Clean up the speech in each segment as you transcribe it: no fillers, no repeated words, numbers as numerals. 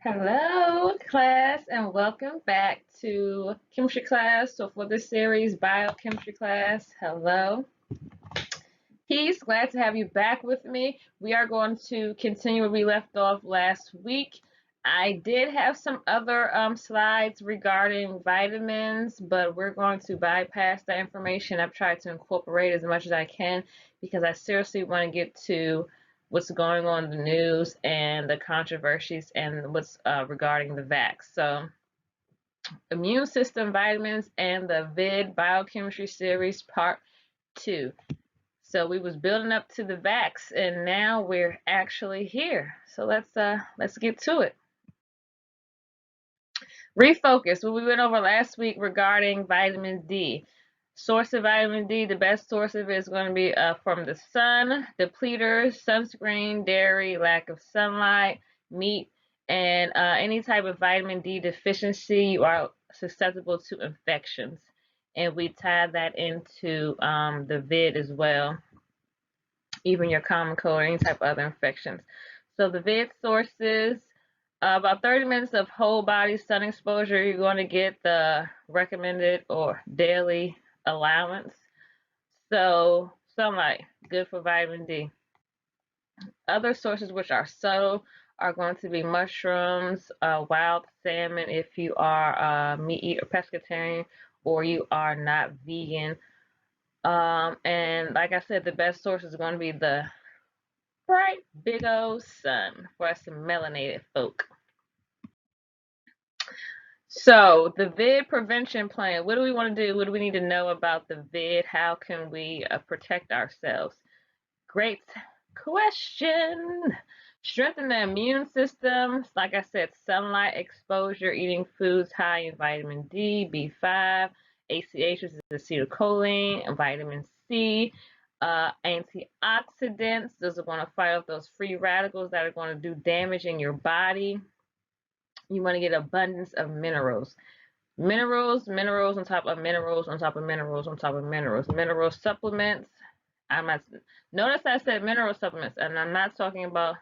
Hello, class, and welcome back to chemistry class. So for this series, biochemistry class, hello. Peace, glad to have you back with me. We are going to continue where we left off last week. I did have some other slides regarding vitamins, but we're going to bypass that information. I've tried to incorporate as much as I can because I seriously want to get to what's going on in the news and the controversies and what's regarding the Vacs. So, immune system vitamins and the VID Biochemistry series part 2. So we was building up to the Vacs, and now we're actually here. So let's get to it. Refocus. What we went over last week regarding vitamin D. Source of vitamin D, the best source of it is going to be from the sun, depleters, sunscreen, dairy, lack of sunlight, meat, and any type of vitamin D deficiency, you are susceptible to infections. And we tied that into the VID as well, even your common cold or any type of other infections. So the VID sources, about 30 minutes of whole body sun exposure, you're going to get the recommended or daily allowance. So sunlight, good for vitamin D. Other sources which are subtle are going to be mushrooms, wild salmon if you are meat eater, pescatarian, or you are not vegan. And like I said, the best source is going to be the bright big old sun for us melanated folk. So the VID prevention plan, what do we want to do? What do we need to know about the VID? How can we protect ourselves? Great question. Strengthen the immune system. Like I said, sunlight exposure, eating foods high in vitamin D, B5, ACH, which is acetylcholine, and vitamin C. Antioxidants, those are going to fight off those free radicals that are going to do damage in your body. You want to get abundance of minerals. Minerals on top of minerals on top of minerals on top of minerals. Mineral supplements. Notice I said mineral supplements, and I'm not talking about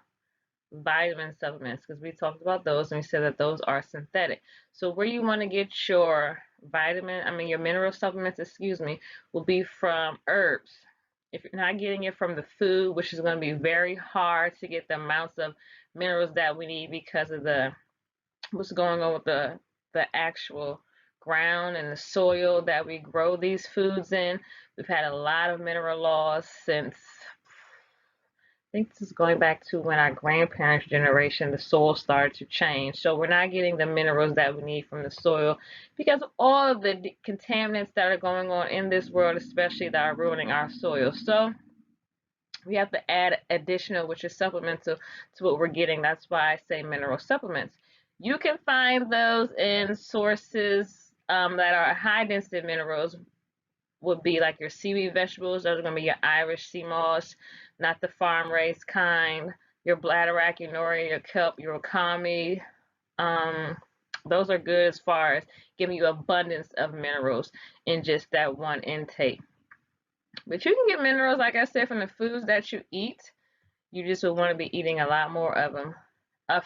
vitamin supplements because we talked about those and we said that those are synthetic. So where you want to get your your mineral supplements, will be from herbs. If you're not getting it from the food, which is going to be very hard to get the amounts of minerals that we need because of what's going on with the actual ground and the soil that we grow these foods in. We've had a lot of mineral loss since, I think this is going back to when our grandparents' generation, the soil started to change. So we're not getting the minerals that we need from the soil because of all of the contaminants that are going on in this world, especially that are ruining our soil. So we have to add additional, which is supplemental to what we're getting. That's why I say mineral supplements. You can find those in sources that are high density minerals, would be like your seaweed vegetables. Those are going to be your Irish sea moss, not the farm raised kind, your bladderwrack, your nori, your kelp, your wakame. Those are good as far as giving you abundance of minerals in just that one intake. But you can get minerals, like I said, from the foods that you eat. You just would want to be eating a lot more of them.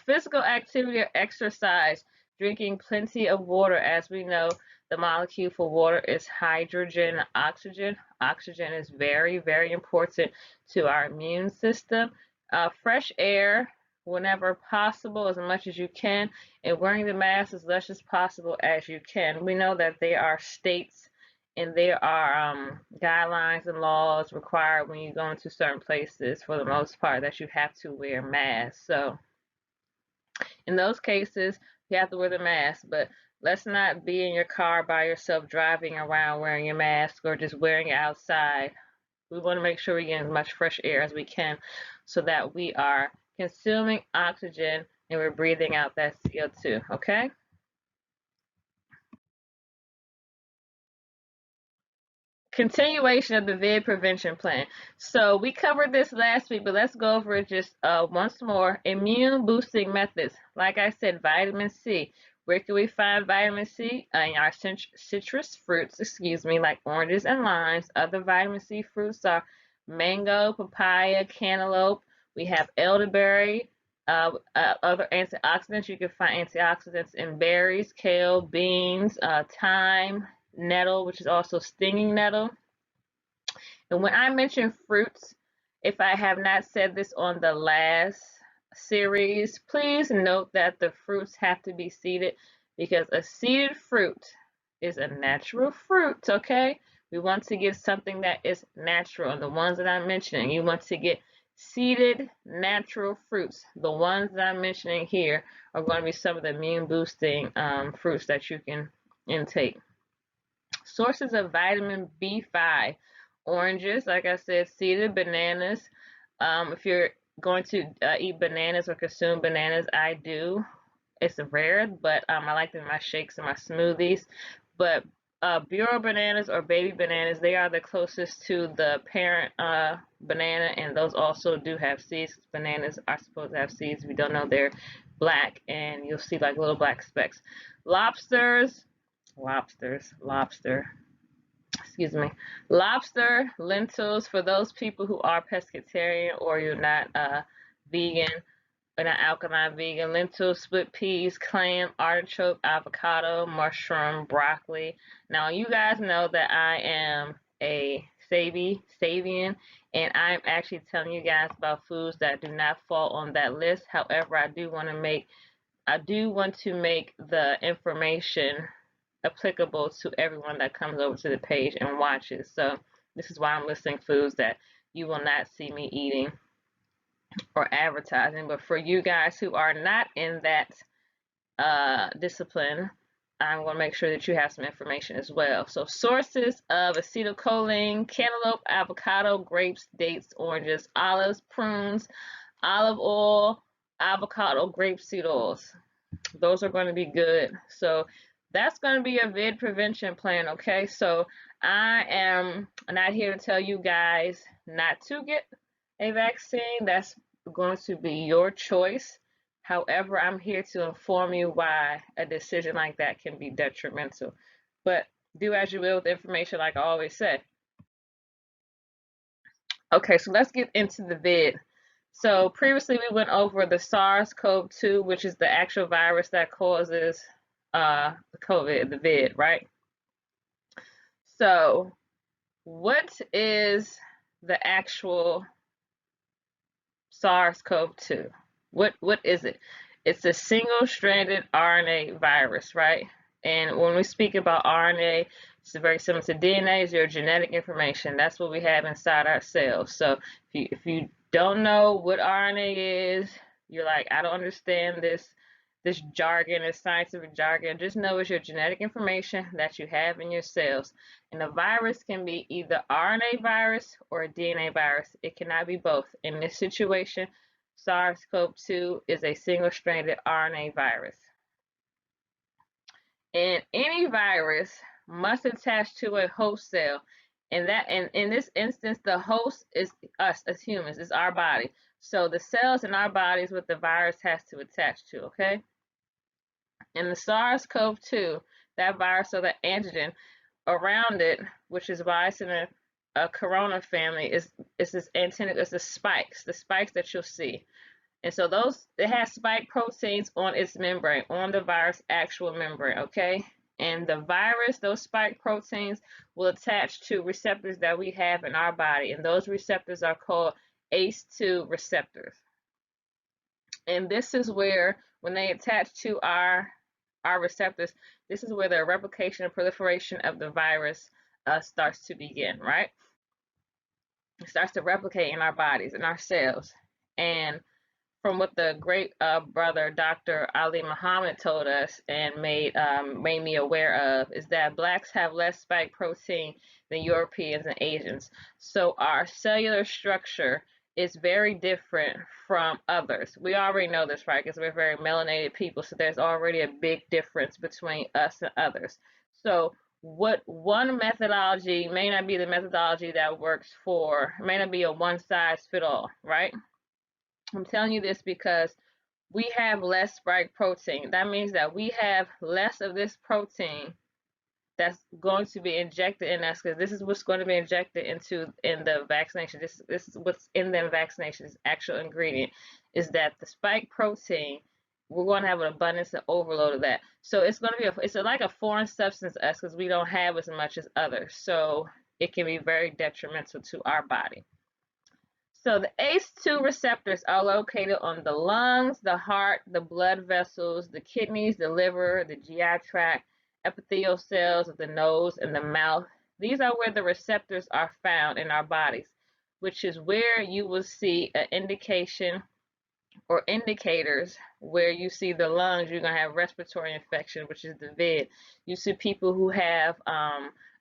Physical activity or exercise, drinking plenty of water. As we know, the molecule for water is hydrogen, oxygen. Oxygen is very, very important to our immune system. Fresh air whenever possible, as much as you can, and wearing the mask as much as possible as you can. We know that there are states and there are guidelines and laws required when you go into certain places, for the most part, that you have to wear masks. So in those cases, you have to wear the mask, but let's not be in your car by yourself driving around wearing your mask or just wearing it outside. We want to make sure we get as much fresh air as we can so that we are consuming oxygen and we're breathing out that CO2, okay? Continuation of the VID prevention plan. So we covered this last week, but let's go over it just once more. Immune boosting methods. Like I said, vitamin C. Where can we find vitamin C? In our citrus fruits, like oranges and limes. Other vitamin C fruits are mango, papaya, cantaloupe. We have elderberry, Other antioxidants, you can find antioxidants in berries, kale, beans, thyme, nettle, which is also stinging nettle. And when I mention fruits, if I have not said this on the last series, please note that the fruits have to be seeded, because a seeded fruit is a natural fruit, okay? We want to get something that is natural. And the ones that I'm mentioning, you want to get seeded natural fruits. The ones that I'm mentioning here are going to be some of the immune boosting fruits that you can intake. Sources of vitamin B5: oranges, like I said, seeded bananas. If you're going to eat bananas or consume bananas, I do. It's rare, but I like them in my shakes and my smoothies. But Bureau bananas or baby bananas, they are the closest to the parent banana, and those also do have seeds. Bananas are supposed to have seeds. If you don't know, they're black, and you'll see like little black specks. Lobsters, lobster, excuse me, lobster, lentils for those people who are pescatarian or you're not vegan or not alkaline vegan. Lentils, split peas, clam, artichoke, avocado, mushroom, broccoli. Now you guys know that I am a Savian, and I'm actually telling you guys about foods that do not fall on that list. However, I do want to make the information applicable to everyone that comes over to the page and watches. So this is why I'm listing foods that you will not see me eating or advertising. But for you guys who are not in that discipline, I'm going to make sure that you have some information as well. So sources of acetylcholine: cantaloupe, avocado, grapes, dates, oranges, olives, prunes, olive oil, avocado, grapeseed oils. Those are going to be good. So that's going to be a VID prevention plan, okay? So I am not here to tell you guys not to get a vaccine. That's going to be your choice. However, I'm here to inform you why a decision like that can be detrimental. But do as you will with information, like I always say. Okay, so let's get into the VID. So previously we went over the SARS-CoV-2, which is the actual virus that causes COVID, the VID, right? So what is the actual SARS-CoV-2? What is it? It's a single-stranded RNA virus, right? And when we speak about RNA, it's very similar to DNA. It's your genetic information. That's what we have inside our cells. So if you don't know what RNA is, you're like, I don't understand this jargon, this scientific jargon. Just know it's your genetic information that you have in your cells. And a virus can be either RNA virus or a DNA virus. It cannot be both. In this situation, SARS-CoV-2 is a single-stranded RNA virus. And any virus must attach to a host cell. And in this instance, the host is us as humans, is our body. So the cells in our bodies what the virus has to attach to, okay? And the SARS-CoV-2, that virus or the antigen around it, which is why it's in a corona family, is this antenna, it's the spikes that you'll see. And so it has spike proteins on its membrane, on the virus actual membrane, okay? And the virus, those spike proteins will attach to receptors that we have in our body, and those receptors are called ACE2 receptors. And this is where, when they attach to our receptors, this is where the replication and proliferation of the virus starts to begin, right? It starts to replicate in our bodies, in our cells. And from what the great brother Dr. Ali Muhammad told us and made me aware of, is that blacks have less spike protein than Europeans and Asians. So our cellular structure is very different from others. We already know this, right? Because we're very melanated people, so there's already a big difference between us and others. So what one methodology may not be the methodology that works for, may not be a one size fit all, right? I'm telling you this because we have less spike protein. That means that we have less of this protein that's going to be injected in us, because this is what's going to be injected in the vaccination. This is what's in the vaccination, this actual ingredient. is that the spike protein, we're going to have an abundance and overload of that. So it's going to be it's like a foreign substance to us because we don't have as much as others. So it can be very detrimental to our body. So the ACE2 receptors are located on the lungs, the heart, the blood vessels, the kidneys, the liver, the GI tract, epithelial cells of the nose and the mouth. These are where the receptors are found in our bodies, which is where you will see an indication or indicators. Where you see the lungs, you're going to have respiratory infection, which is the VID. You see people who have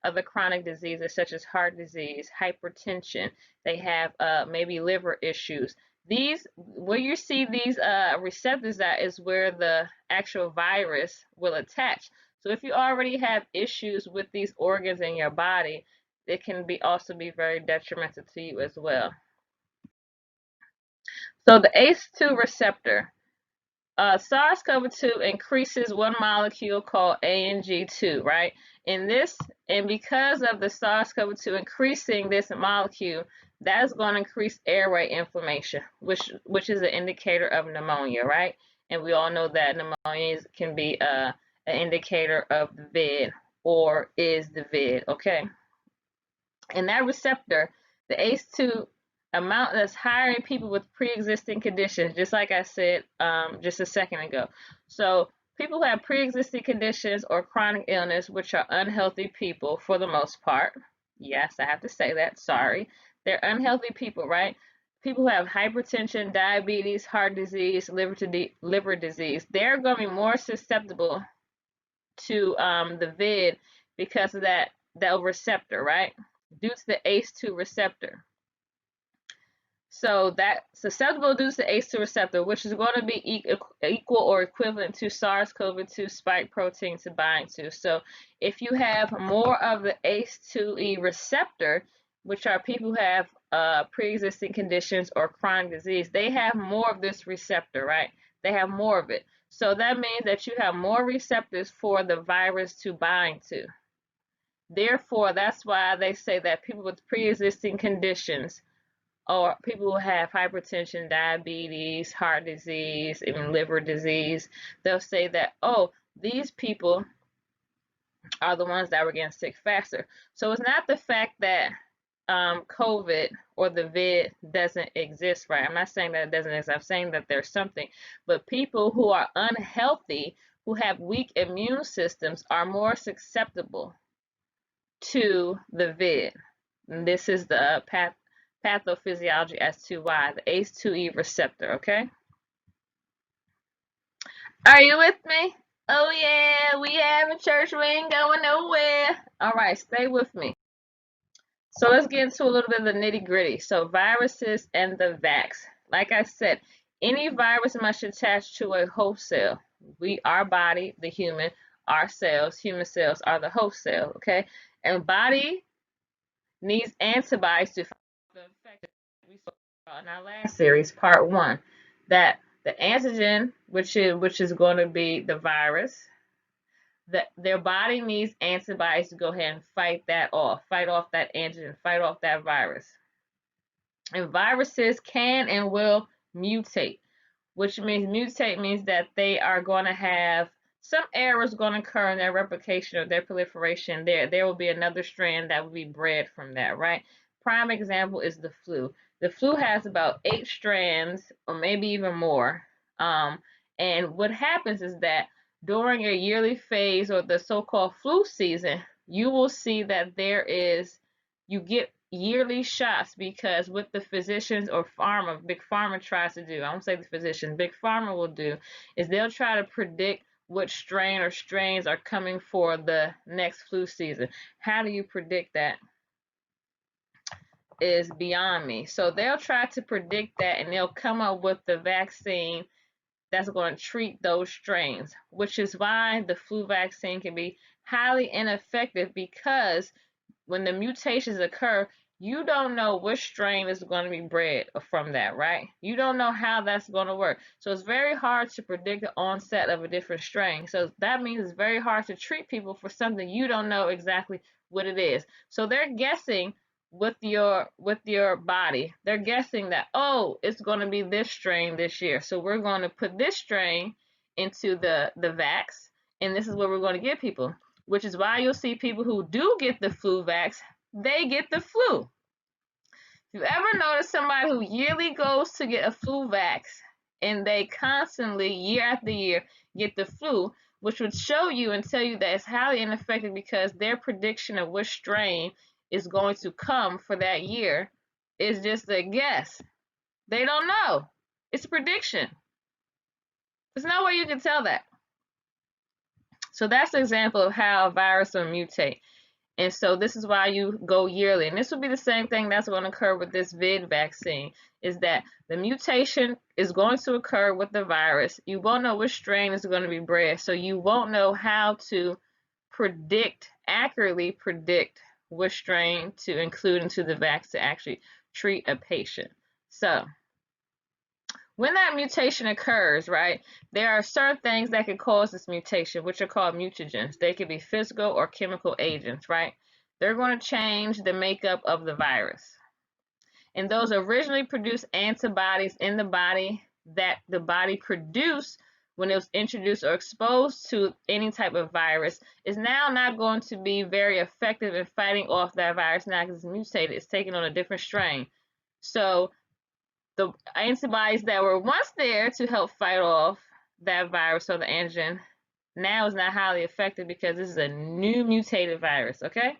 other chronic diseases such as heart disease, hypertension. They have maybe liver issues. These, where you see these receptors, that is where the actual virus will attach. So if you already have issues with these organs in your body, it can also be very detrimental to you as well. So the ACE2 receptor, SARS-CoV-2 increases one molecule called ANG2, right? And because of the SARS-CoV-2 increasing this molecule, that is going to increase airway inflammation, which is an indicator of pneumonia, right? And we all know that pneumonia can be an indicator of the VID, or is the VID, okay? And that receptor, the ACE2 amount, that's higher in people with pre-existing conditions, just like I said just a second ago. So people who have pre-existing conditions or chronic illness, which are unhealthy people for the most part. Yes, I have to say that, sorry. They're unhealthy people, right? People who have hypertension, diabetes, heart disease, liver disease, they're going to be more susceptible to the VID because of that receptor, right? Due to the ACE2 receptor. So that susceptible due to the ACE2 receptor, which is going to be equal or equivalent to SARS-CoV-2 spike protein to bind to. So if you have more of the ACE2E receptor, which are people who have pre-existing conditions or chronic disease, they have more of this receptor, right? They have more of it. So that means that you have more receptors for the virus to bind to. Therefore, that's why they say that people with pre-existing conditions, or people who have hypertension, diabetes, heart disease, even liver disease, they'll say that, oh, these people are the ones that were getting sick faster. So it's not the fact that COVID or the VID doesn't exist, right? I'm not saying that it doesn't exist. I'm saying that there's something. But people who are unhealthy, who have weak immune systems, are more susceptible to the VID. And this is the pathophysiology as to why, the ACE2E receptor, okay? Are you with me? Oh yeah, we having church, we ain't going nowhere. All right, stay with me. So let's get into a little bit of the nitty gritty. So viruses and the Vacs. Like I said, any virus must attach to a host cell. Our body, the human, our cells, human cells are the host cell, okay? And body needs antibodies to fight the infection. We saw in our last series, part 1, that the antigen, which is going to be the virus, that their body needs antibodies to go ahead and fight off that antigen, fight off that virus. And viruses can and will mutate, which means that they are going to have some errors going to occur in their replication or their proliferation. There will be another strand that will be bred from that, right? Prime example is the flu. The flu has about 8 strands, or maybe even more. And what happens is that during a yearly phase, or the so-called flu season, you will see that you get yearly shots, because what the physicians or big pharma tries to do, I won't say the physician, big pharma will do, is they'll try to predict what strain or strains are coming for the next flu season. How do you predict that? Is beyond me. So they'll try to predict that, and they'll come up with the vaccine that's going to treat those strains, which is why the flu vaccine can be highly ineffective, because when the mutations occur, you don't know which strain is going to be bred from that, right? You don't know how that's going to work. So it's very hard to predict the onset of a different strain. So that means it's very hard to treat people for something you don't know exactly what it is. So they're guessing with your body. They're guessing that, oh, it's going to be this strain this year, so we're going to put this strain into the vax, and this is what we're going to give people, which is why you'll see people who do get the flu vax, they get the flu. If you ever notice somebody who yearly goes to get a flu vax and they constantly, year after year, get the flu, which would show you and tell you that it's highly ineffective because their prediction of which strain is going to come for that year is just a guess. They don't know. It's a prediction. There's no way you can tell that. So that's an example of how a virus will mutate. And so this is why you go yearly. And this will be the same thing that's going to occur with this VID vaccine, is that the mutation is going to occur with the virus. You won't know which strain is going to be bred, so you won't know how to accurately predict which strain to include into the vax to actually treat a patient. So when that mutation occurs, right, there are certain things that can cause this mutation, which are called mutagens. They can be physical or chemical agents, right? They're going to change the makeup of the virus. And those originally produced antibodies in the body that the body produced when it was introduced or exposed to any type of virus is now not going to be very effective in fighting off that virus now because it's mutated. It's taking on a different strain. So the antibodies that were once there to help fight off that virus or the antigen now is not highly effective because this is a new mutated virus, okay?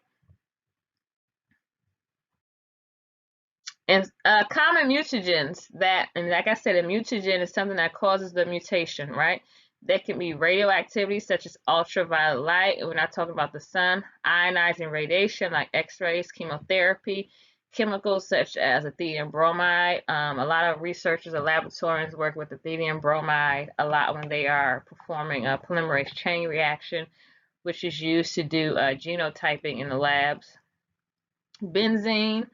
And common mutagens and like I said, a mutagen is something that causes the mutation, right? There can be radioactivity such as ultraviolet light, and we're not talking about the sun, ionizing radiation like X-rays, chemotherapy, chemicals such as ethylene bromide. A lot of researchers or laboratorians work with ethylene bromide a lot when they are performing a polymerase chain reaction, which is used to do genotyping in the labs. Benzene,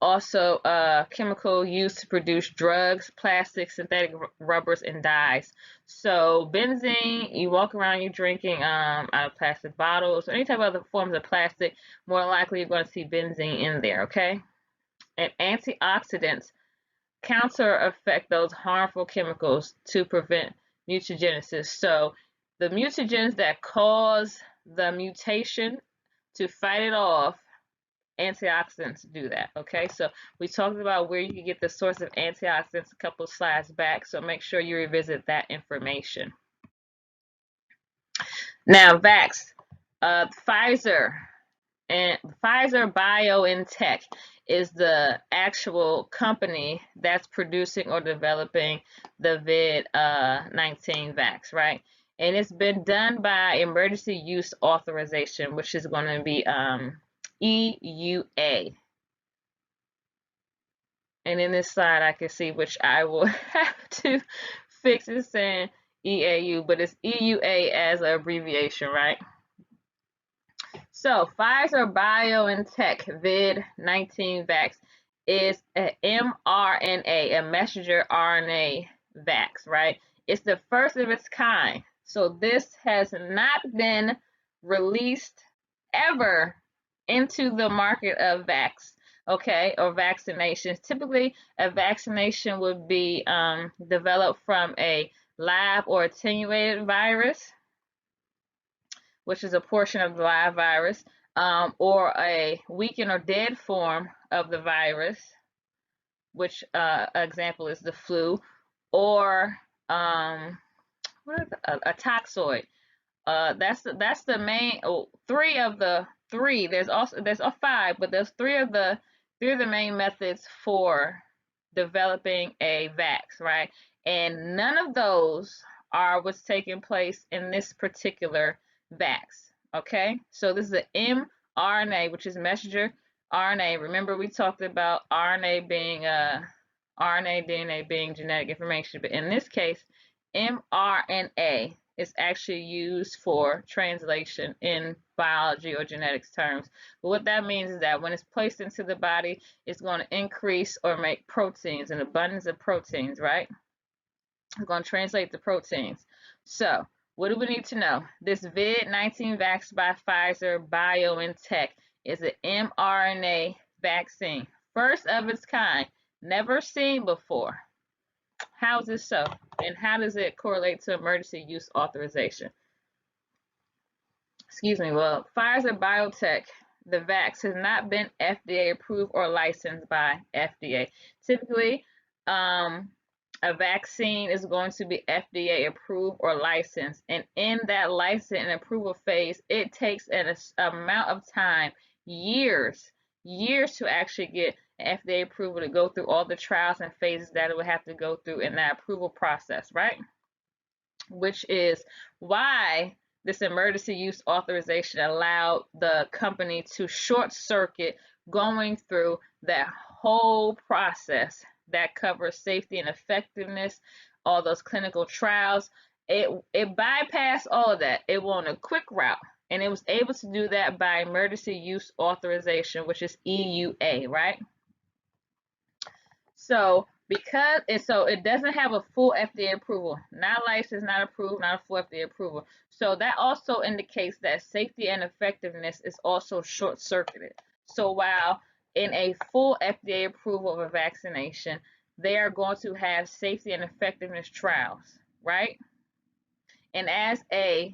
also a chemical used to produce drugs, plastics, synthetic rubbers, and dyes. So benzene, you walk around, you're drinking out of plastic bottles or any type of other forms of plastic, more than likely you're going to see benzene in there, okay? And antioxidants counter affect those harmful chemicals to prevent mutagenesis. So the mutagens that cause the mutation, to fight it off, antioxidants do that, okay? So we talked about where you can get the source of antioxidants a couple slides back, so make sure you revisit that information. Now, Vax, Pfizer BioNTech is the actual company that's producing or developing the VID-19 Vax, right? And it's been done by emergency use authorization, which is going to be EUA. And in this slide, I can see, which I will have to fix it saying EAU, but it's EUA as an abbreviation, right? So Pfizer BioNTech VID-19 Vax is an mRNA, a messenger RNA vax, right? It's the first of its kind. So this has not been released ever into the market of vax, okay, or vaccinations. Typically, a vaccination would be developed from a live or attenuated virus, which is a portion of the live virus, or a weakened or dead form of the virus, which example is the flu, or a toxoid. That's the main three of the three. There's a five, but there's three of the main methods for developing a vax, right? And none of those are what's taking place in this particular vax, okay? So this is an mRNA, which is messenger RNA. Remember, we talked about RNA being RNA, DNA being genetic information, but in this case, mRNA is actually used for translation in biology or genetics terms. But what that means is that when it's placed into the body, it's going to increase or make proteins, an abundance of proteins, right? It's going to translate the proteins. So what do we need to know? This VID-19 Vax by Pfizer BioNTech is an mRNA vaccine. First of its kind, never seen before. How is this so? And how does it correlate to emergency use authorization? Excuse me. Well, Pfizer Biotech, the Vacs, has not been FDA approved or licensed by FDA. Typically, a vaccine is going to be FDA approved or licensed, and in that license and approval phase, it takes an amount of time, years to actually get an FDA approval to go through all the trials and phases that it would have to go through in that approval process, right? Which is why this emergency use authorization allowed the company to short circuit going through that whole process that covers safety and effectiveness, all those clinical trials. It bypassed all of that. It went a quick route, and it was able to do that by emergency use authorization, which is EUA, right? So it doesn't have a full FDA approval, not licensed, not approved, not a full FDA approval. So that also indicates that safety and effectiveness is also short-circuited. So while in a full FDA approval of a vaccination, they are going to have safety and effectiveness trials, right? And as a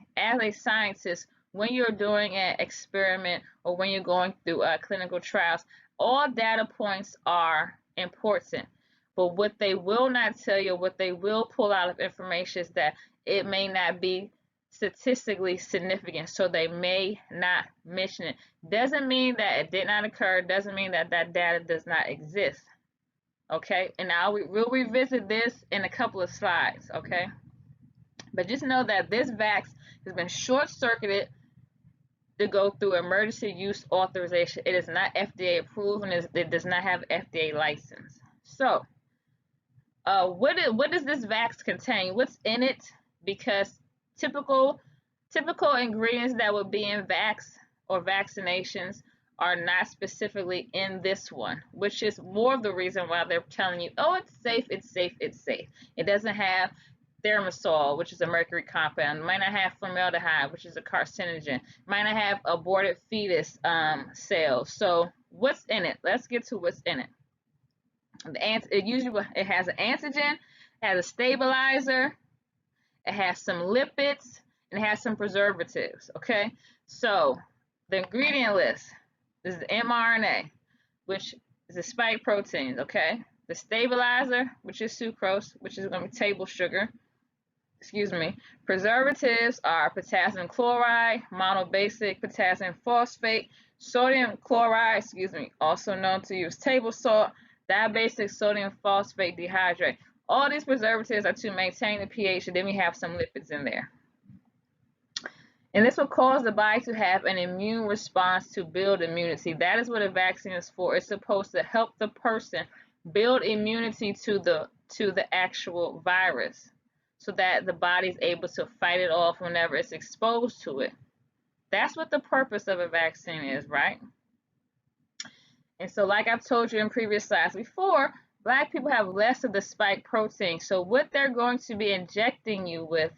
scientist, when you're doing an experiment or when you're going through clinical trials, all data points are important. But what they will not tell you, what they will pull out of information is that it may not be statistically significant, so they may not mention it. Doesn't mean that it did not occur, doesn't mean that that data does not exist. Okay, and now we'll revisit this in a couple of slides, okay? But just know that this Vax has been short-circuited to go through emergency use authorization. It is not FDA approved, and it does not have FDA license. So, what does this Vax contain? What's in it? Because typical ingredients that would be in Vax or vaccinations are not specifically in this one, which is more of the reason why they're telling you, oh, it's safe, it's safe, it's safe. It doesn't have thimerosal, which is a mercury compound. It might not have formaldehyde, which is a carcinogen. It might not have aborted fetus cells. So what's in it? Let's get to what's in it. It has an antigen, it has a stabilizer, it has some lipids, and it has some preservatives. Okay, so the ingredient list is the mRNA, which is the spike proteins. Okay, the stabilizer, which is sucrose, which is going to be table sugar. Excuse me. Preservatives are potassium chloride, monobasic potassium phosphate, sodium chloride, also known to use table salt, dibasic sodium phosphate dehydrate. All these preservatives are to maintain the pH, and then we have some lipids in there. And this will cause the body to have an immune response to build immunity. That is what a vaccine is for. It's supposed to help the person build immunity to the actual virus, so that the body is able to fight it off whenever it's exposed to it. That's what the purpose of a vaccine is, right? And so, like I've told you in previous slides before, Black people have less of the spike protein. So what they're going to be injecting you with,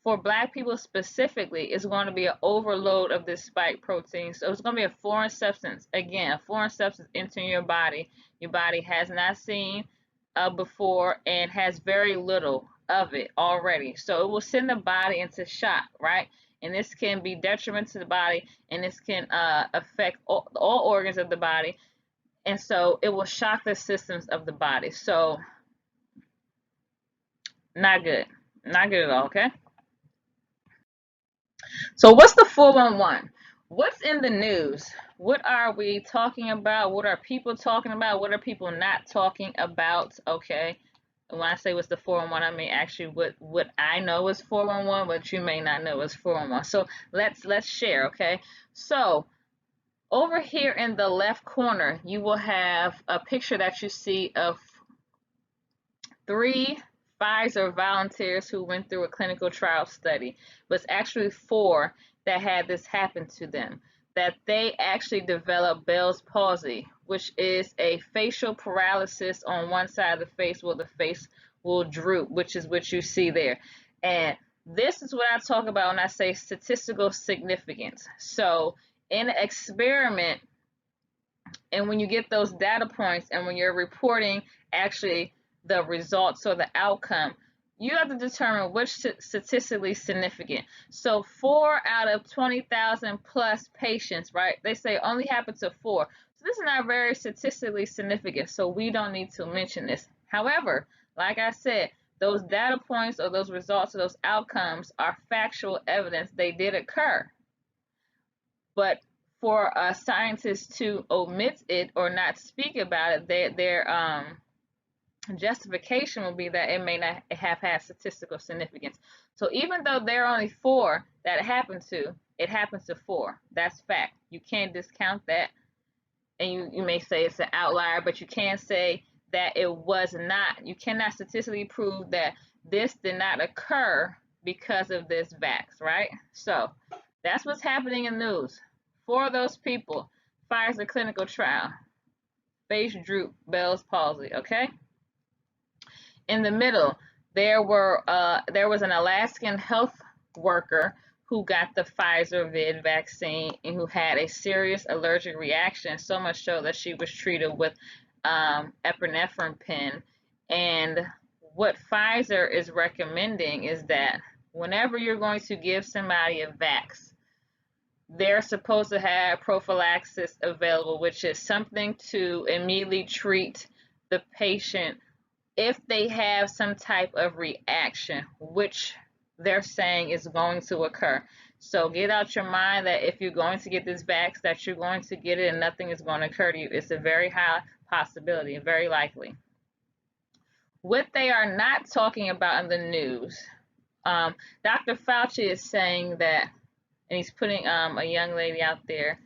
for Black people specifically, is going to be an overload of this spike protein. So it's going to be a foreign substance. Again, a foreign substance entering your body has not seen before and has very little of it already. So it will send the body into shock, right? And this can be detrimental to the body, and this can affect all organs of the body. And so it will shock the systems of the body. So not good. Not good at all, okay? So what's the 411? What's in the news? What are we talking about? What are people talking about? What are people not talking about? Okay. And when I say what's the 411, I mean actually what I know is 411, but you may not know is 411. So let's share, okay? So over here in the left corner, you will have a picture that you see of 3 Pfizer volunteers who went through a clinical trial study. But it's actually 4 that had this happen to them, that they actually developed Bell's palsy, which is a facial paralysis on one side of the face where the face will droop, which is what you see there. And this is what I talk about when I say statistical significance. So in an experiment, And when you get those data points and when you're reporting actually the results or the outcome, you have to determine which statistically significant. So 4 out of 20,000 plus patients, right? They say only happened to 4. So this is not very statistically significant. So we don't need to mention this. However, like I said, those data points or those results or those outcomes are factual evidence they did occur. But for scientists to omit it or not speak about it, their justification will be that it may not have had statistical significance. So even though there are only 4 that it happens to 4. That's fact. You can't discount that. And you may say it's an outlier, but you can't say that it was not. You cannot statistically prove that this did not occur because of this Vax, right? So that's what's happening in news. 4 of those people, Pfizer clinical trial, face droop, Bell's palsy, okay? In the middle, there was an Alaskan health worker who got the Pfizer VID vaccine and who had a serious allergic reaction, so much so that she was treated with epinephrine pen. And what Pfizer is recommending is that whenever you're going to give somebody a vax, they're supposed to have prophylaxis available, which is something to immediately treat the patient if they have some type of reaction, which they're saying is going to occur. So get out your mind that if you're going to get this vax, that you're going to get it and nothing is going to occur to you. It's a very high possibility, very likely. What they are not talking about in the news, Dr. Fauci is saying that, and he's putting a young lady out there,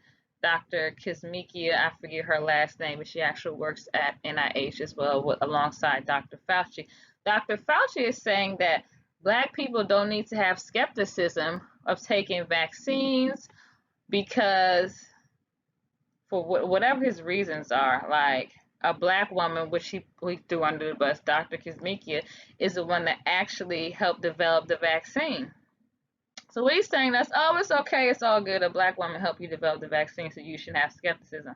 Dr. Kismikia, I forget her last name, but she actually works at NIH as well, alongside Dr. Fauci. Dr. Fauci is saying that Black people don't need to have skepticism of taking vaccines because, for whatever his reasons are, like a Black woman, which he threw under the bus, Dr. Kismikia, is the one that actually helped develop the vaccine. So what he's saying is, oh, it's okay, it's all good. A Black woman helped you develop the vaccine, so you shouldn't have skepticism.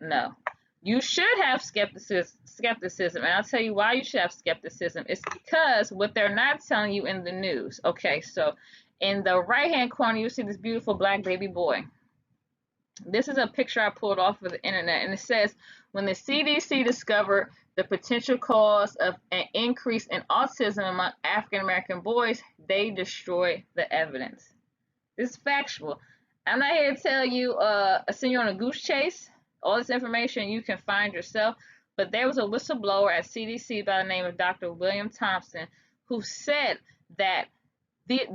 No. You should have skepticism, and I'll tell you why you should have skepticism. It's because what they're not telling you in the news. Okay, so in the right-hand corner, you see this beautiful Black baby boy. This is a picture I pulled off of the internet, and it says, when the CDC discovered the potential cause of an increase in autism among African American boys, they destroyed the evidence. This is factual. I'm not here to tell you, send you on a goose chase. All this information you can find yourself. But there was a whistleblower at CDC by the name of Dr. William Thompson who said that these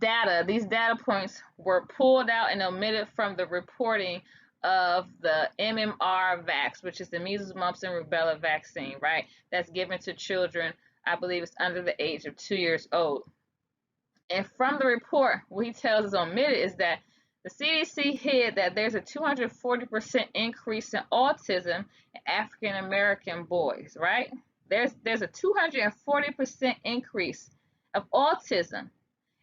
data points were pulled out and omitted from the reporting of the MMR Vax, which is the measles, mumps, and rubella vaccine, right? That's given to children, I believe it's under the age of 2 years old. And from the report, what he tells us omitted is that the CDC hid that there's a 240% increase in autism in African American boys, right? There's a 240% increase of autism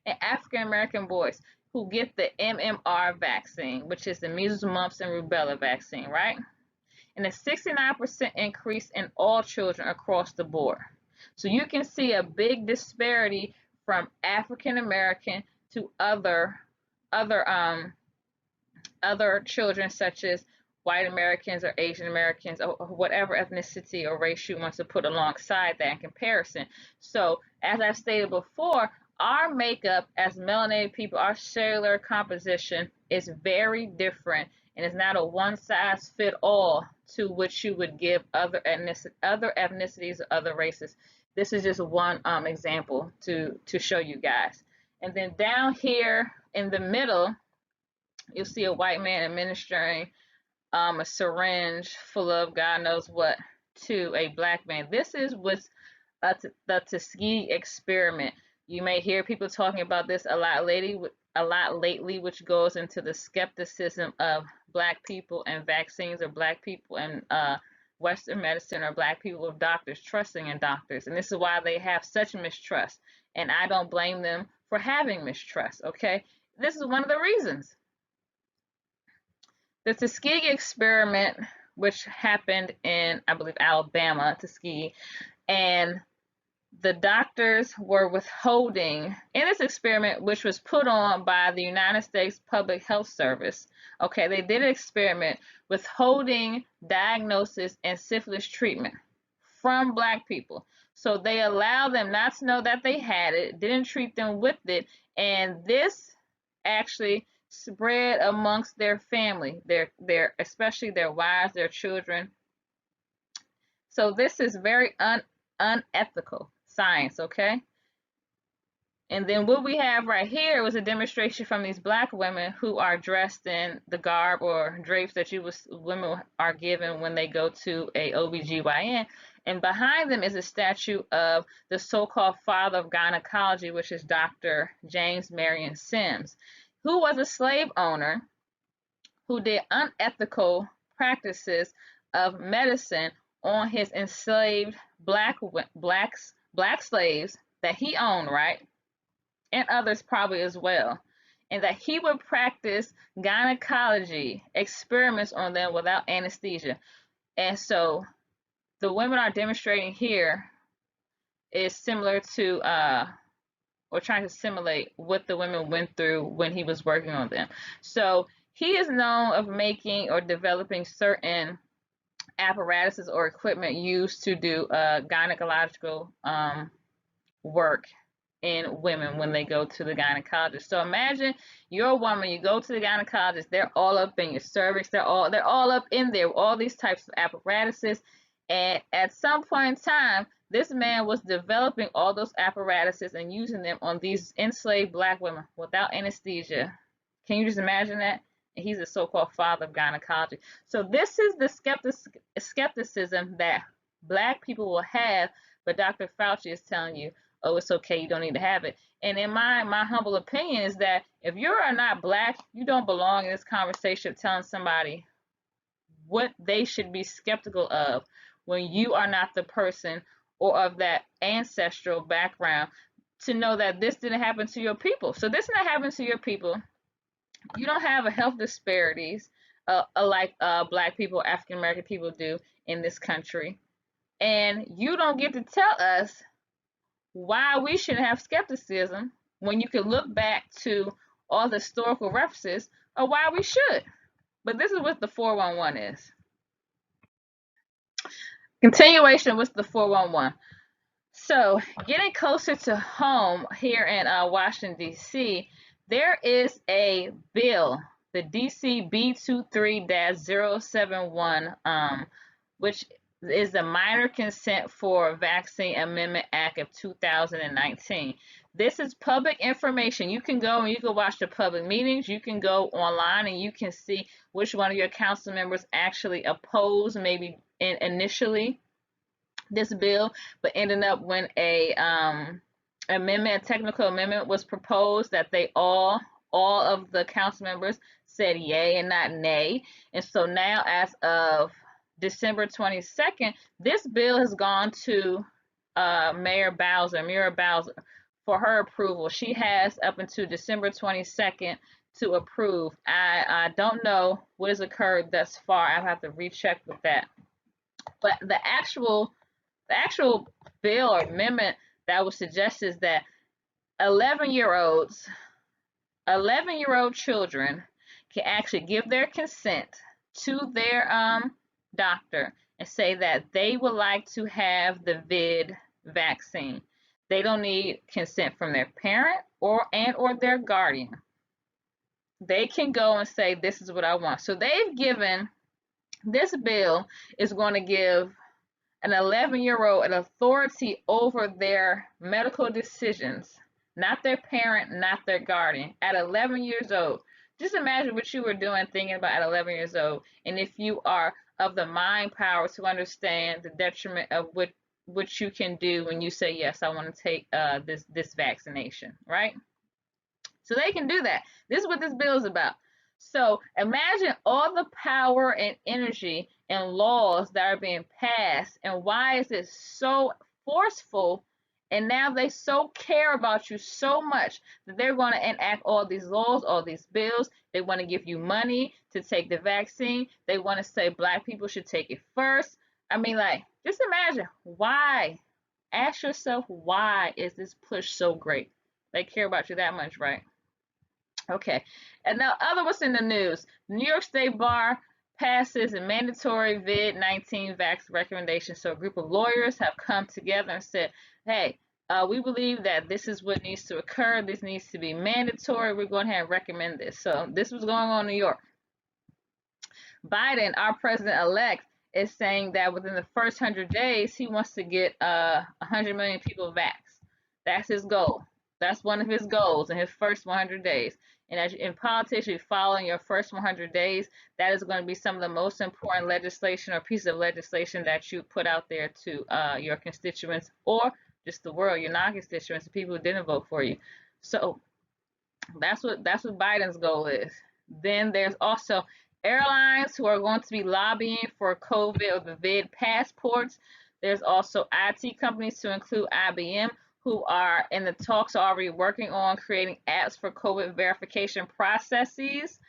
in African American boys who get the MMR vaccine, which is the measles, mumps, and rubella vaccine, right? And a 69% increase in all children across the board. So you can see a big disparity from African American to other children, such as white Americans or Asian Americans or whatever ethnicity or race you want to put alongside that in comparison. So as I've stated before, our makeup as melanated people, our cellular composition is very different, and it's not a one-size-fits-all to which you would give other ethnicities or other races. This is just one example to show you guys. And then down here in the middle, you'll see a white man administering a syringe full of God knows what to a Black man. This is what's the Tuskegee experiment. You may hear people talking about this a lot lately, which goes into the skepticism of Black people and vaccines, or Black people and Western medicine, or Black people with doctors trusting in doctors. And this is why they have such mistrust. And I don't blame them for having mistrust, okay? This is one of the reasons. The Tuskegee experiment, which happened in, I believe, Alabama, Tuskegee, and the doctors were withholding in this experiment, which was put on by the United States Public Health Service. Okay, they did an experiment withholding diagnosis and syphilis treatment from Black people. So they allowed them not to know that they had it, didn't treat them with it, and this actually spread amongst their family, their especially their wives, their children. So this is very unethical science, okay? And then what we have right here was a demonstration from these Black women who are dressed in the garb or drapes that women are given when they go to a OBGYN. And behind them is a statue of the so-called father of gynecology, which is Dr. James Marion Sims, who was a slave owner who did unethical practices of medicine on his enslaved black slaves that he owned, right? And others probably as well. And that he would practice gynecology experiments on them without anesthesia. And so the women are demonstrating here is similar to or trying to simulate what the women went through when he was working on them. So he is known of making or developing certain apparatuses or equipment used to do gynecological work in women when they go to the gynecologist. So imagine you're a woman, you go to the gynecologist, they're all up in your cervix, they're all up in there, all these types of apparatuses. And at some point in time, this man was developing all those apparatuses and using them on these enslaved Black women without anesthesia. Can you just imagine that? And he's the so-called father of gynecology. So this is the skepticism that Black people will have, but Dr. Fauci is telling you, oh, it's okay, you don't need to have it. And in my humble opinion is that if you are not Black, you don't belong in this conversation of telling somebody what they should be skeptical of when you are not the person or of that ancestral background to know that this didn't happen to your people. So this didn't happen to your people. You don't have a health disparities like Black people, African American people do in this country. And you don't get to tell us why we shouldn't have skepticism when you can look back to all the historical references of why we should. But this is what the 411 is. Continuation with the 411. So getting closer to home here in Washington, D.C., there is a bill, the DC B23-071, which is the Minor Consent for Vaccine Amendment Act of 2019. This is public information. You can go and you can watch the public meetings. You can go online and you can see which one of your council members actually opposed maybe initially this bill, but ended up when a technical amendment was proposed that they all of the council members said yay and not nay. And so now as of December 22nd, this bill has gone to Mira Bowser for her approval. She has up until December 22nd to approve. I don't know what has occurred thus far. I'll have to recheck with that. But the actual bill or amendment that was suggested is that 11-year-old children can actually give their consent to their doctor and say that they would like to have the VID vaccine. They don't need consent from their parent or their guardian. They can go and say, this is what I want. So they've given, this bill is going to give an 11-year-old an authority over their medical decisions, not their parent, not their guardian, at 11 years old. Just imagine what you were doing thinking about at 11 years old, and if you are of the mind power to understand the detriment of what you can do when you say, yes, I want to take this vaccination, right? So they can do that. This is what this bill is about. So imagine all the power and energy and laws that are being passed, and why is it so forceful And now they so care about you so much that they're going to enact all these laws, all these bills. They want to give you money to take the vaccine. They want to say black people should take it first. I mean, like, just imagine why. Ask yourself, why is this push so great? They care about you that much, right? Okay. And now, other what's in the news. New York State Bar passes a mandatory VID-19 vax recommendation. So a group of lawyers have come together and said, hey, we believe that this is what needs to occur. This needs to be mandatory. We're going ahead and recommend this. So this was going on in New York. Biden, our president-elect, is saying that within the first 100 days, he wants to get 100 million people vaxxed. That's his goal. That's one of his goals in his first 100 days. And as in politics, you're following your first 100 days. That is going to be some of the most important legislation or pieces of legislation that you put out there to your constituents or just the world, your non-constituents, the people who didn't vote for you. So that's what Biden's goal is. Then there's also airlines who are going to be lobbying for COVID or the VID passports. There's also IT companies to include IBM who are in the talks already working on creating apps for COVID verification processes.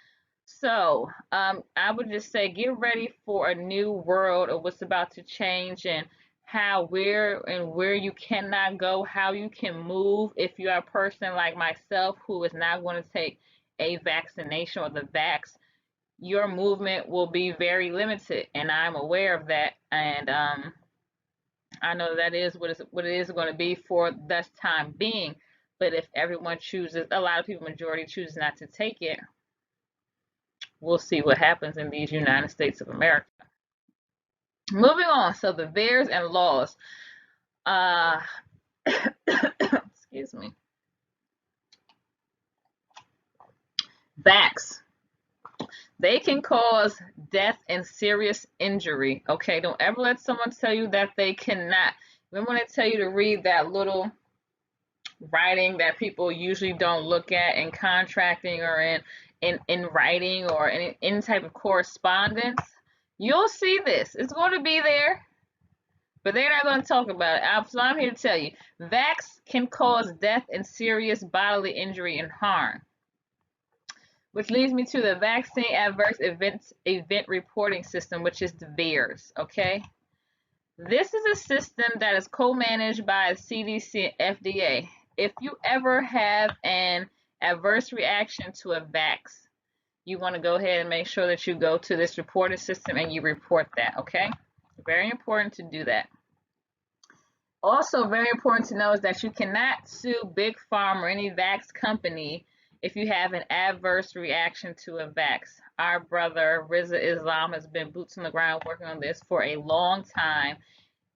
So I would just say get ready for a new world of what's about to change and how where you cannot go, how you can move if you are a person like myself who is not going to take a vaccination or the vax. Your movement will be very limited, and I'm aware of that. And I know that is what it is going to be for this time being. But if everyone chooses, a lot of people, majority chooses not to take it, we'll see what happens in these United States of America. Moving on, so the VAERS and laws. Excuse me. Vax. They can cause death and serious injury. Okay, don't ever let someone tell you that they cannot. Remember when I tell you to read that little writing that people usually don't look at in contracting or in writing or in any type of correspondence? You'll see this. It's going to be there, but they're not going to talk about it. So I'm here to tell you, vax can cause death and serious bodily injury and harm. Which leads me to the Vaccine Adverse Event Reporting System, which is the VAERS, okay? This is a system that is co-managed by CDC and FDA. If you ever have an adverse reaction to a vax, you want to go ahead and make sure that you go to this reporting system and you report that, okay? Very important to do that. Also, very important to know is that you cannot sue Big Pharma or any vax company if you have an adverse reaction to a vax. Our brother Riza Islam has been boots on the ground working on this for a long time,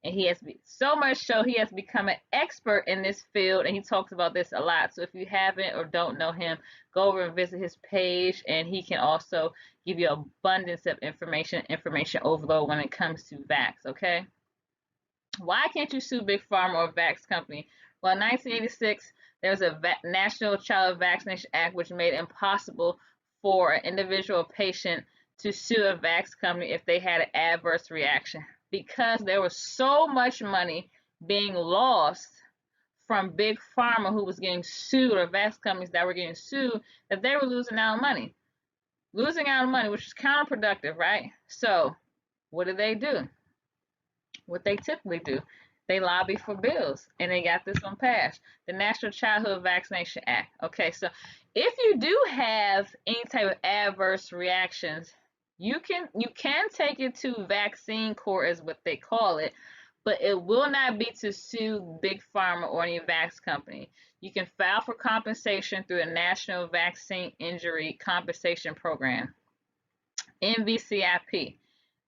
and he has so much so he has become an expert in this field, and he talks about this a lot. So if you haven't or don't know him, go over and visit his page, and he can also give you abundance of information overload when it comes to vax, okay? Why can't you sue Big Pharma or vax company? Well, in 1986, there was a National Child Vaccination Act which made it impossible for an individual patient to sue a vax company if they had an adverse reaction, because there was so much money being lost from Big Pharma who was getting sued, or vax companies that were getting sued, that they were losing out on money. Losing out on money, which is counterproductive, right? So what do? What they typically do. They lobby for bills, and they got this one passed, the National Childhood Vaccination Act. Okay, so if you do have any type of adverse reactions, you can take it to vaccine court, is what they call it, but it will not be to sue Big Pharma or any vax company. You can file for compensation through the National Vaccine Injury Compensation Program, NVCIP.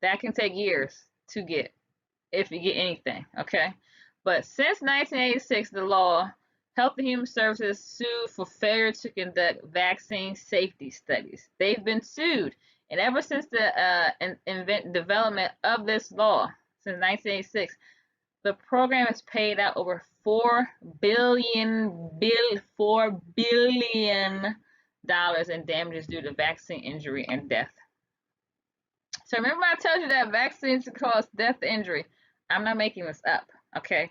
That can take years to get, if you get anything, okay? But since 1986, the law, Health and Human Services sued for failure to conduct vaccine safety studies. They've been sued, and ever since the development of this law, since 1986, the program has paid out over $4 billion in damages due to vaccine injury and death. So remember I told you that vaccines cause death and injury. I'm not making this up, okay?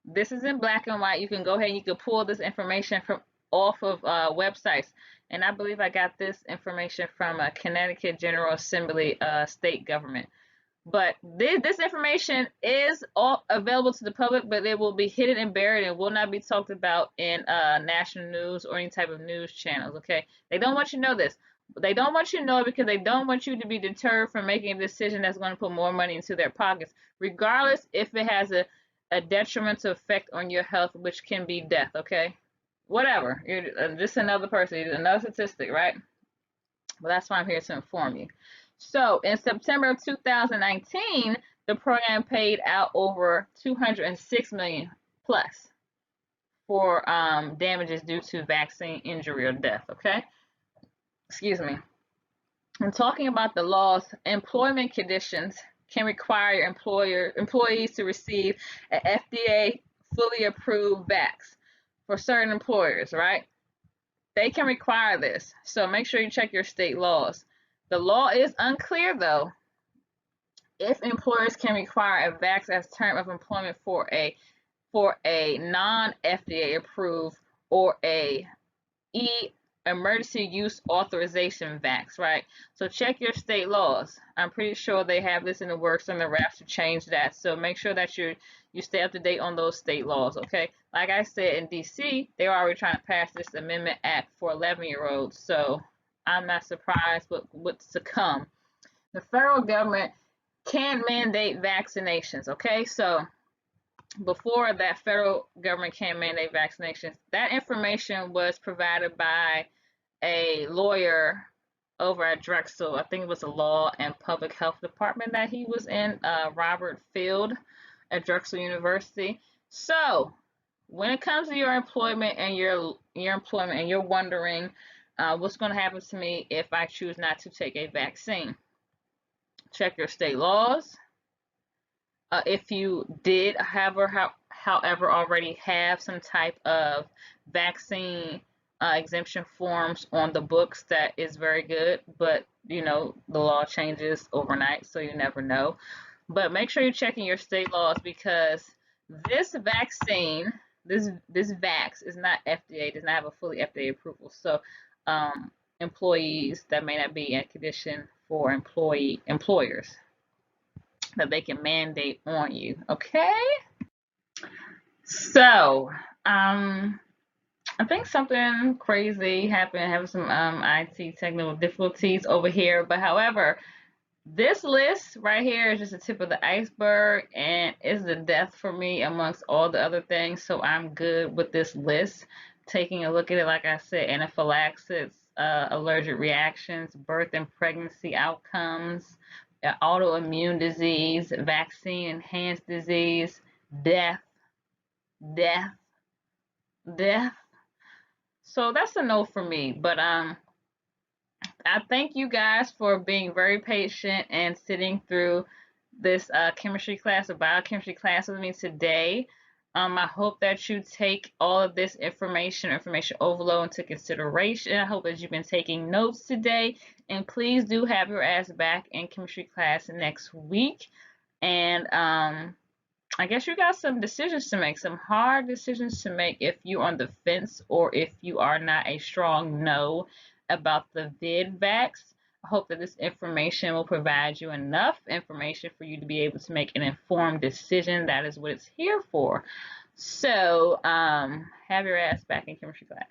This is in black and white. You can go ahead and you can pull this information from off of websites. And I believe I got this information from a Connecticut General Assembly state government. But this information is all available to the public, but it will be hidden and buried and will not be talked about in national news or any type of news channels, okay? They don't want you to know this. They don't want you to know it because they don't want you to be deterred from making a decision that's going to put more money into their pockets, regardless if it has a detrimental effect on your health, which can be death, okay? Whatever. You're just another person, another statistic, right? Well, that's why I'm here to inform you. So in September of 2019, the program paid out over 206 million plus for damages due to vaccine injury or death. Okay, excuse me. I'm talking about the laws. Employment conditions can require employees to receive an FDA fully approved Vacs for certain employers, right? They can require this. So make sure you check your state laws. The law is unclear though. If employers can require a Vax as term of employment for a non-FDA approved or a emergency use authorization Vax, right? So check your state laws. I'm pretty sure they have this in the works and the wraps to change that. So make sure that you stay up to date on those state laws, okay? Like I said, in DC, they're already trying to pass this amendment act for 11-year-olds. So I'm not surprised with what's to come. The federal government can mandate vaccinations, okay? So before that, federal government can mandate vaccinations. That information was provided by a lawyer over at Drexel. I think it was a law and public health department that he was in, Robert Field at Drexel University. So when it comes to your employment and your employment and you're wondering what's going to happen to me if I choose not to take a vaccine, check your state laws. If you did however already have some type of vaccine exemption forms on the books, that is very good, but you know the law changes overnight, so you never know. But make sure you're checking your state laws because this vaccine, this Vax is not FDA, does not have a fully FDA approval. So employees that may not be in condition for employers that they can mandate on you. Okay. So I think something crazy happened, having some IT technical difficulties over here. But however, this list right here is just the tip of the iceberg and is the death for me amongst all the other things. So I'm good with this list. Taking a look at it, like I said, anaphylaxis, allergic reactions, birth and pregnancy outcomes, autoimmune disease, vaccine enhanced disease, death. So that's a no for me. But I thank you guys for being very patient and sitting through this chemistry class or biochemistry class with me today. I hope that you take all of this information overload into consideration. I hope that you've been taking notes today. And please do have your ass back in chemistry class next week. And I guess you got some decisions to make, some hard decisions to make if you're on the fence or if you are not a strong no about the VID Vax. I hope that this information will provide you enough information for you to be able to make an informed decision. That is what it's here for. So have your ass back in chemistry class.